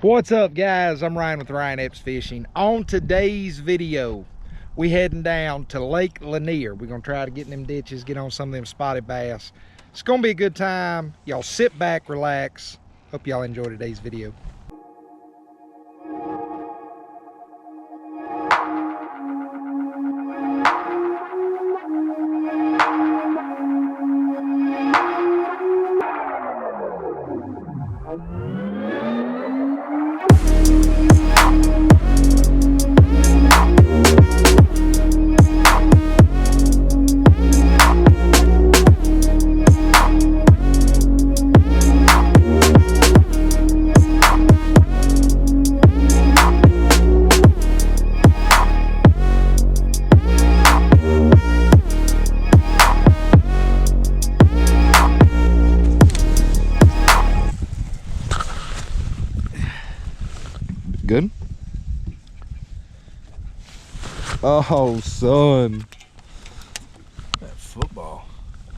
What's up, guys? I'm Ryan with Ryan Epps Fishing. On today's video, we heading down to Lake Lanier. We're gonna try to get in them ditches, get on some of them spotted bass. It's gonna be a good time. Y'all sit back, relax. Hope y'all enjoy today's video. Good? Oh, son. That football.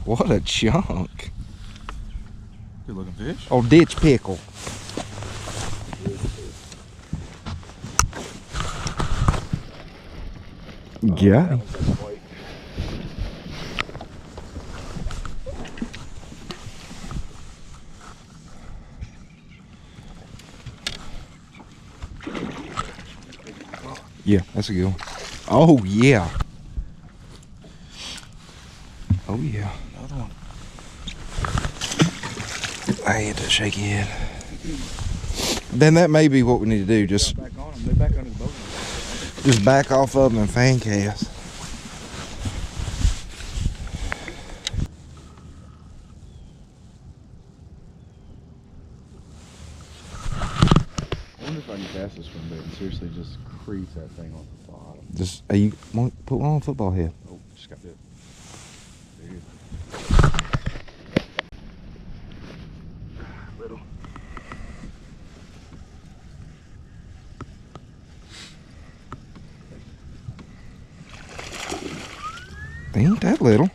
What a chunk. Good looking fish. Oh, ditch pickle. Got him. Yeah, that's a good one. Oh, yeah. Oh, yeah. Another one. I hit that shaky head. Then that may be what we need to do. Just back on them. They're back under the boat. Just back off of them and fan cast. I wonder if I can cast this one bit and seriously just crease that thing on the bottom. Just, you want to put one on football head? Oh, just got bit. There you go. Little. They ain't that little.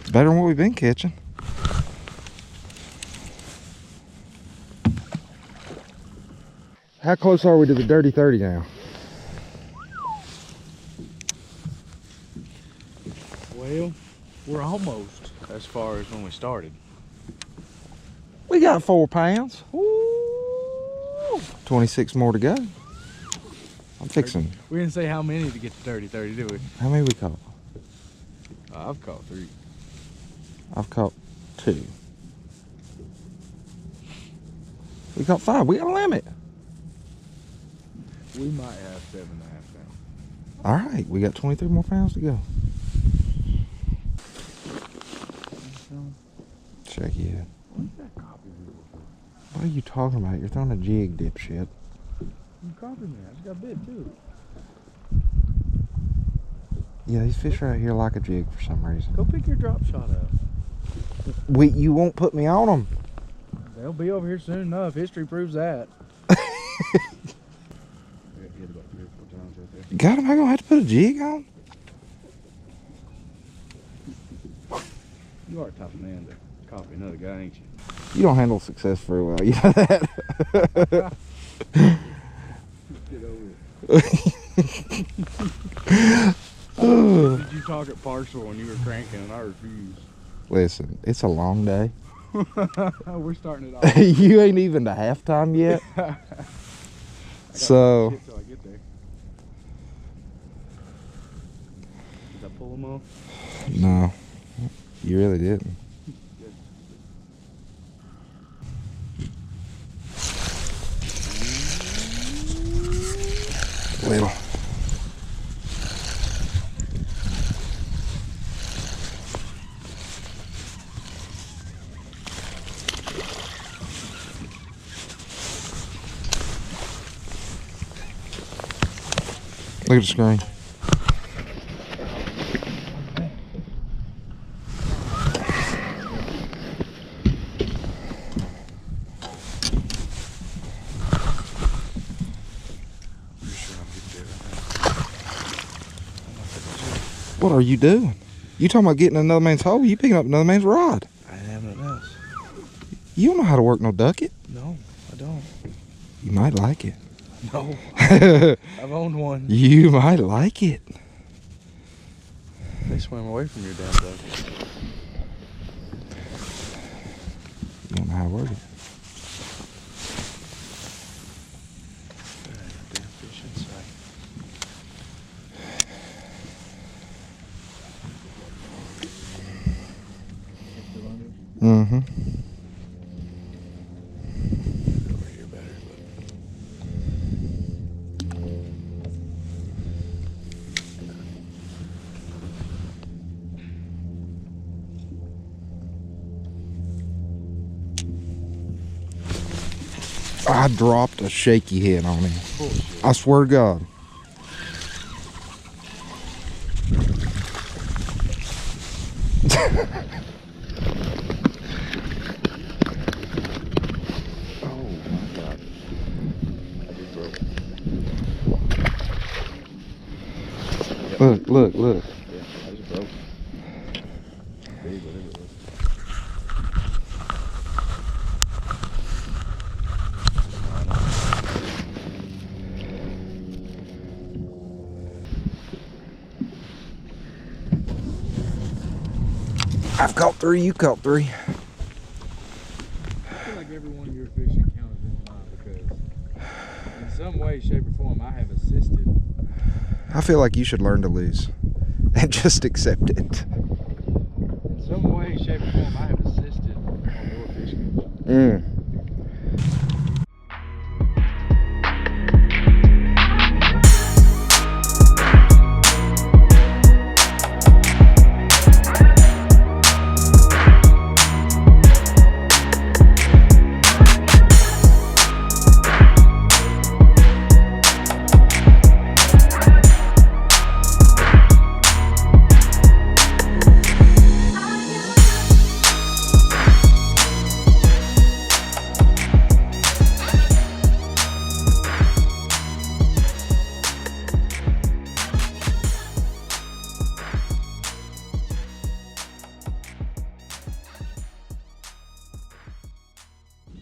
It's better than what we've been catching. How close are we to the dirty 30 now? Well, we're almost as far as when we started. We got 4 pounds. Ooh. 26 more to go. I'm fixing. We didn't say how many to get to 30, did we? How many we caught? I've caught 3. I've caught 2. We caught 5. We got a limit. We might have 7.5 pounds. All right, we got 23 more pounds to go. Shaky head. What's that copy reel for? What are you talking about? You're throwing a jig, dipshit. You copied me. I just got bit too. Yeah, these fish right here like a jig for some reason. Go pick your drop shot up. You won't put me on them. They'll be over here soon enough. History proves that. Hit about 3 or 4 times right there. God, am I gonna have to put a jig on? You are a tough man to copy another guy, ain't you? You don't handle success very well, you know that? Get over Did it. Did you talk at Parcel when you were cranking and I refused? Listen, it's a long day. We're starting it off. You ain't even to halftime yet. So shit till I get there. Did I pull them off? no, you really didn't. Little. Look at the screen. What are you doing? You talking about getting in another man's hole? You picking up another man's rod. I didn't have nothing else. You don't know how to work no Duckett. No, I don't. You might like it. No. I've owned one. You might like it. They swam away from your damn duck. You don't know how to work it. Damn fish inside. Mm-hmm. Over here better, I dropped a shaky head on him. Bullshit. I swear to God. Oh my God. I just broke. Yep. Look. Yeah, I just broke. Big, whatever it was. I've caught 3, you caught 3. I feel like every one of your fishing counts as mine because in some way, shape, or form, I have assisted. I feel like you should learn to lose and just accept it. In some way, shape, or form, I have assisted on your fishing.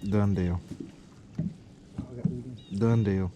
Done deal. Done deal.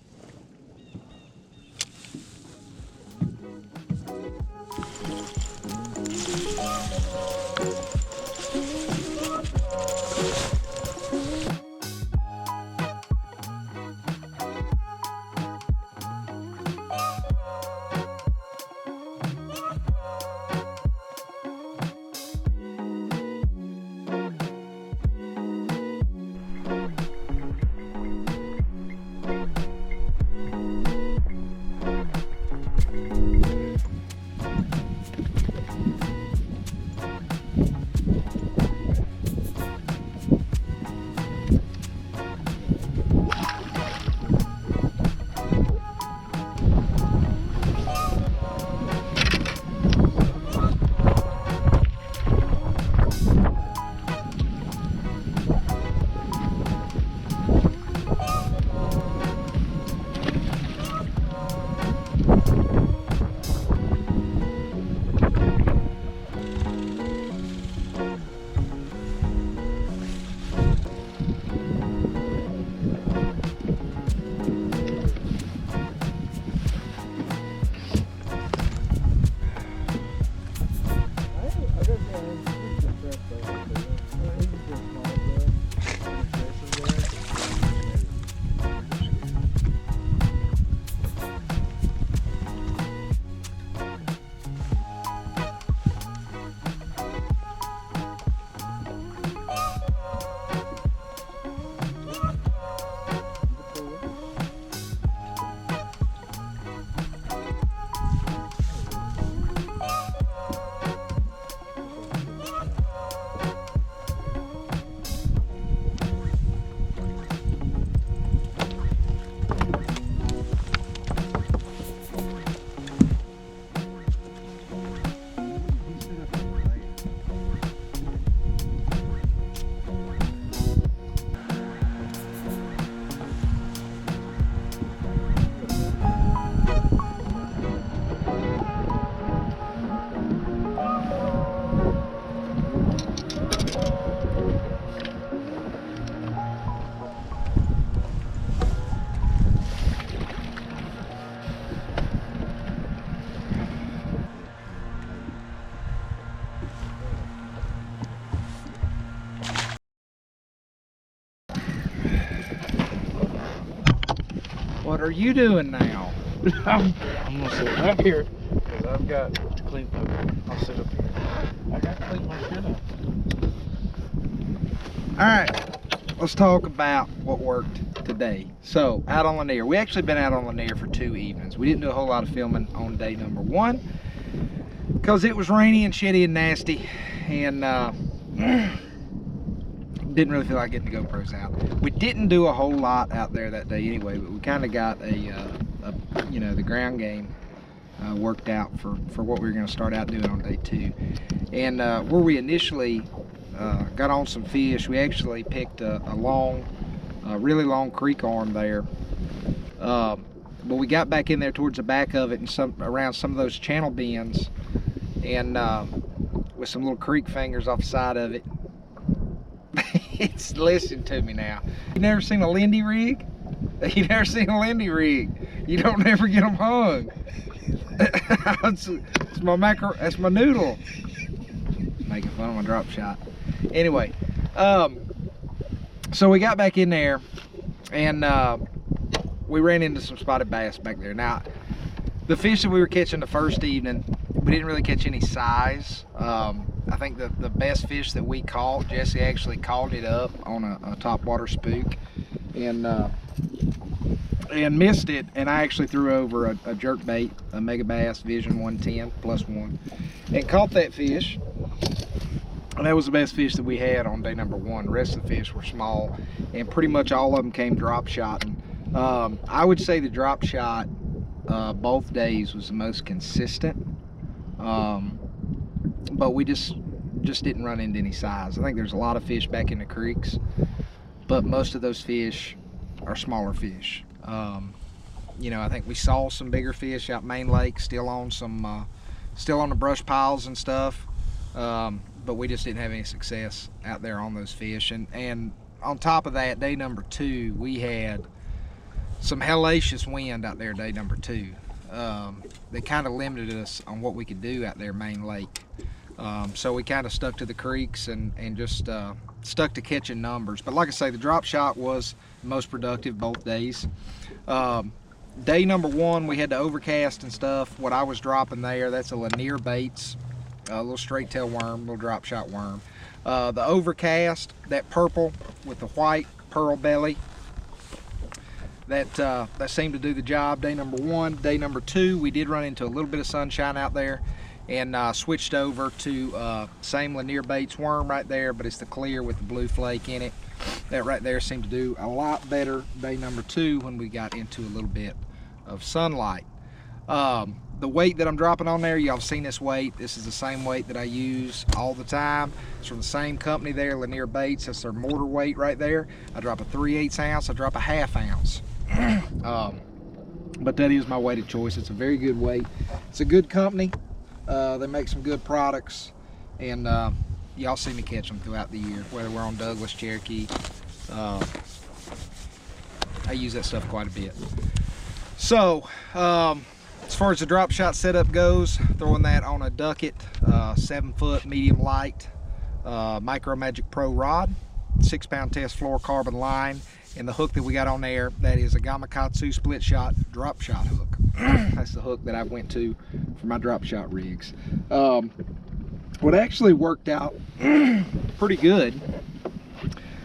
What are you doing now? I'm gonna sit back here because I've got to clean up. I'll sit up here. I got to clean my shit up. Alright, let's talk about what worked today. So, out on Lanier. We actually been out on Lanier for 2 evenings. We didn't do a whole lot of filming on day number 1 because it was rainy and shitty and nasty, and didn't really feel like getting the GoPros out. We didn't do a whole lot out there that day anyway, but we kind of got you know, the ground game worked out for what we were going to start out doing on day 2. And where we initially got on some fish, we actually picked a really long creek arm there. But we got back in there towards the back of it and around some of those channel bends, and with some little creek fingers off the side of it. Listen to me now. You never seen a Lindy rig? You never seen a Lindy rig? You don't never get them hung. It's my macro. That's my noodle. Making fun of my drop shot. Anyway, so we got back in there, and we ran into some spotted bass back there. Now, the fish that we were catching the first evening, we didn't really catch any size. I think the best fish that we caught, Jesse actually called it up on a topwater spook, and missed it, and I actually threw over a jerkbait, a Megabass Vision 110 +1, and caught that fish. And that was the best fish that we had on day number 1. The rest of the fish were small, and pretty much all of them came drop shotting. I would say the drop shot both days was the most consistent, but we just didn't run into any size. I think there's a lot of fish back in the creeks, but most of those fish are smaller fish. You know, I think we saw some bigger fish out Main Lake, still on the brush piles and stuff, but we just didn't have any success out there on those fish. And on top of that, day number 2, we had some hellacious wind out there day number 2. They kind of limited us on what we could do out there Main Lake. So we kind of stuck to the creeks and just stuck to catching numbers. But like I say, the drop shot was the most productive both days. Day number 1, we had the overcast and stuff. What I was dropping there, that's a Lanier baits, a little straight tail worm, little drop shot worm. The overcast, that purple with the white pearl belly, that seemed to do the job day number 1. Day number 2, we did run into a little bit of sunshine out there, and switched over to same Lanier baits worm right there, but it's the clear with the blue flake in it. That right there seemed to do a lot better day number 2 when we got into a little bit of sunlight. The weight that I'm dropping on there, y'all have seen this weight. This is the same weight that I use all the time. It's from the same company there, Lanier Baits. That's their Mortar weight right there. I drop a 3/8 ounce, I drop a 1/2 ounce. But that is my weight of choice. It's a very good weight. It's a good company. They make some good products, and y'all see me catch them throughout the year, whether we're on Douglas, Cherokee. I use that stuff quite a bit. So as far as the drop shot setup goes, throwing that on a Duckett 7-foot medium light Micro Magic Pro rod, 6-pound test fluorocarbon line, and the hook that we got on there, that is a Gamakatsu Splitshot drop shot hook. That's the hook that I went to for my drop shot rigs. What actually worked out pretty good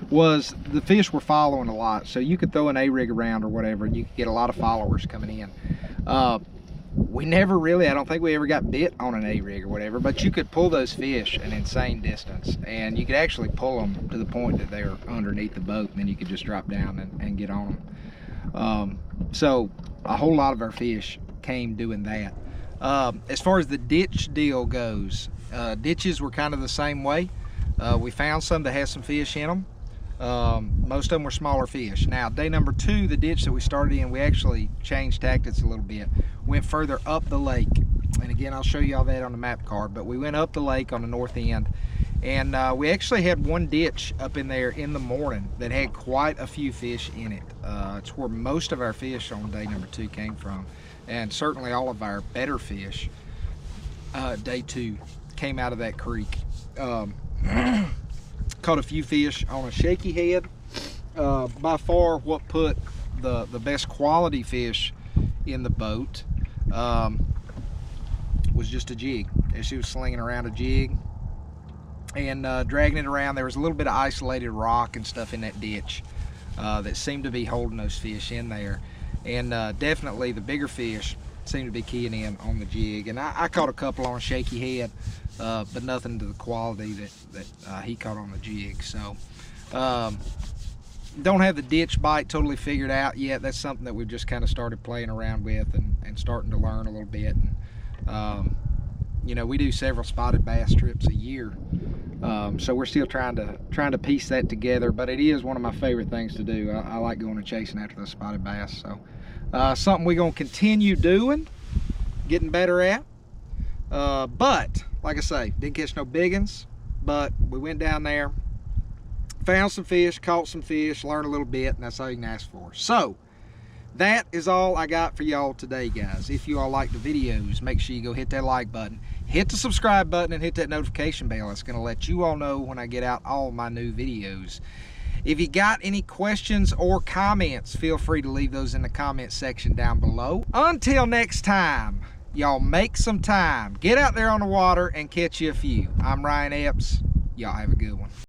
was the fish were following a lot, so you could throw an A-rig around or whatever and you could get a lot of followers coming in. We never really, I don't think we ever got bit on an A-rig or whatever, but you could pull those fish an insane distance, and you could actually pull them to the point that they're underneath the boat, and then you could just drop down and get on them. So a whole lot of our fish came doing that. As far as the ditch deal goes, ditches were kind of the same way. We found some that had some fish in them. Most of them were smaller fish. Now, day number 2, the ditch that we started in, we actually changed tactics a little bit. Went further up the lake, and again, I'll show you all that on the map card, but we went up the lake on the north end, and we actually had one ditch up in there in the morning that had quite a few fish in it. It's where most of our fish on day number 2 came from, and certainly all of our better fish day 2 came out of that creek. Caught a few fish on a Shakey Head. By far what put the best quality fish in the boat was just a jig. As she was slinging around a jig and dragging it around, there was a little bit of isolated rock and stuff in that ditch that seemed to be holding those fish in there. And definitely the bigger fish seemed to be keying in on the jig. And I caught a couple on Shakey Head, but nothing to the quality that he caught on the jig. So don't have the ditch bite totally figured out yet. That's something that we've just kind of started playing around with and starting to learn a little bit. And, you know, we do several spotted bass trips a year, so we're still trying to piece that together. But it is one of my favorite things to do. I like going and chasing after the spotted bass. So something we're gonna continue doing, getting better at. But like I say, didn't catch no big ones, but we went down there, found some fish, caught some fish, learned a little bit, and that's all you can ask for. So that is all I got for y'all today, guys. If you all like the videos, make sure you go hit that like button, hit the subscribe button, and hit that notification bell. It's going to let you all know when I get out all my new videos. If you got any questions or comments, feel free to leave those in the comment section down below. Until next time, y'all make some time, get out there on the water and catch you a few. I'm Ryan Epps. Y'all have a good one.